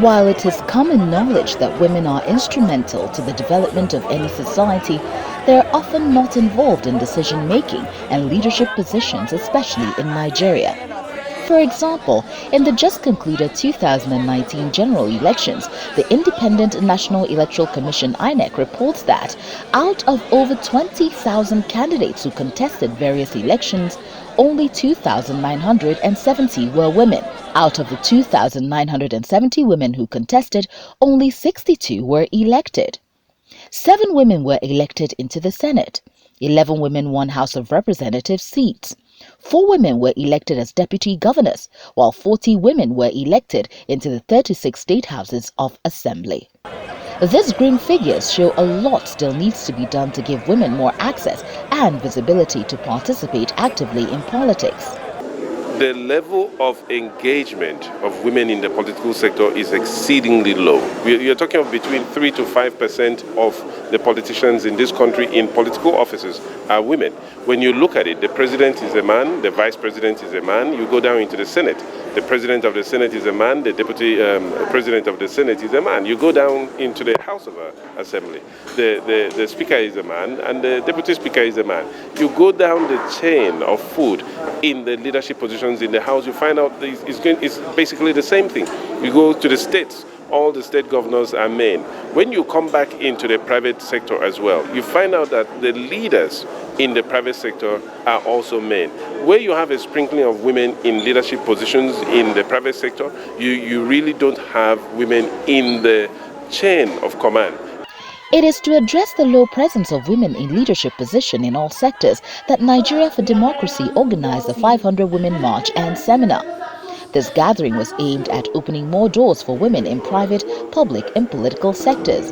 While it is common knowledge that women are instrumental to the development of any society, they are often not involved in decision-making and leadership positions, especially in Nigeria. For example, in the just concluded 2019 general elections, the Independent National Electoral Commission (INEC) reports that out of over 20,000 candidates who contested various elections, only 2,970 were women. Out of the 2,970 women who contested, only 62 were elected. 7 women were elected into the Senate. 11 women won House of Representatives seats. 4 women were elected as deputy governors, while 40 women were elected into the 36 state houses of assembly. These grim figures show a lot still needs to be done to give women more access and visibility to participate actively in politics. The level of engagement of women in the political sector is exceedingly low. You're talking of between 3 to 5% of the politicians in this country in political offices are women. When you look at it, the president is a man, the vice president is a man. You go down into the Senate, the president of the Senate is a man, the deputy president of the Senate is a man. You go down into the House of Assembly, the speaker is a man and the deputy speaker is a man. You go down the chain of food in the leadership positions in the House, you find out it's basically the same thing. You go to the states, all the state governors are men. When you come back into the private sector as well, you find out that the leaders in the private sector are also men. Where you have a sprinkling of women in leadership positions in the private sector, you really don't have women in the chain of command. It is to address the low presence of women in leadership position in all sectors that Nigeria for Democracy organized the 500 Women March and Seminar. This gathering was aimed at opening more doors for women in private, public and political sectors,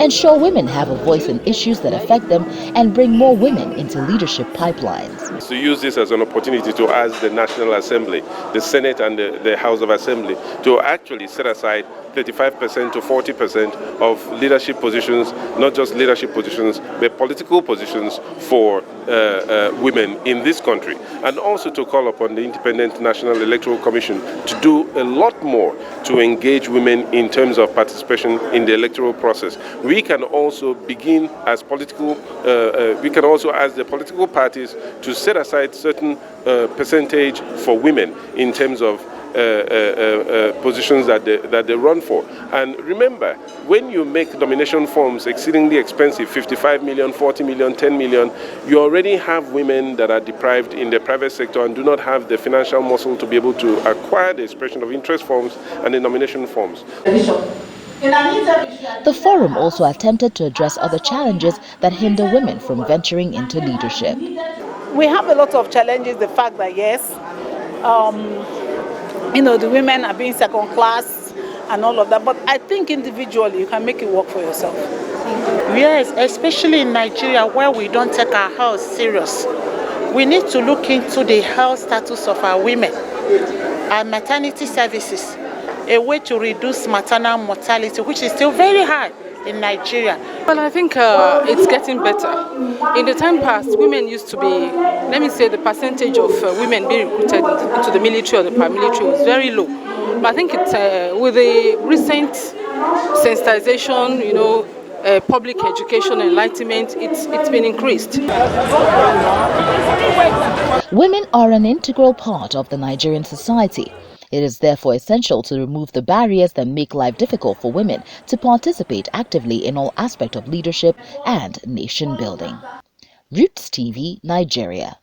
ensure women have a voice in issues that affect them, and bring more women into leadership pipelines. To use this as an opportunity to ask the National Assembly, the Senate and the House of Assembly to actually set aside 35% to 40% of leadership positions, not just leadership positions, but political positions for women in this country. And also to call upon the Independent National Electoral Commission to do a lot more to engage women in terms of participation in the electoral process. We can also begin as we can also ask the political parties to set aside certain percentage for women in terms of positions that they run for. And remember, when you make nomination forms exceedingly expensive, 55 million, 40 million, 10 million, you already have women that are deprived in the private sector and do not have the financial muscle to be able to acquire the expression of interest forms and the nomination forms. The forum also attempted to address other challenges that hinder women from venturing into leadership. We have a lot of challenges, the fact that yes, the women are being second class and all of that, but I think individually you can make it work for yourself. Yes, especially in Nigeria where we don't take our health serious. We need to look into the health status of our women, our maternity services, a way to reduce maternal mortality, which is still very high in Nigeria. Well, I think it's getting better. In the time past, women used to be, let me say, the percentage of women being recruited into the military or the paramilitary was very low. But I think it's with the recent sensitization, public education, enlightenment, it's been increased. Women are an integral part of the Nigerian society. It is therefore essential to remove the barriers that make life difficult for women to participate actively in all aspects of leadership and nation building. Rootstv, Nigeria.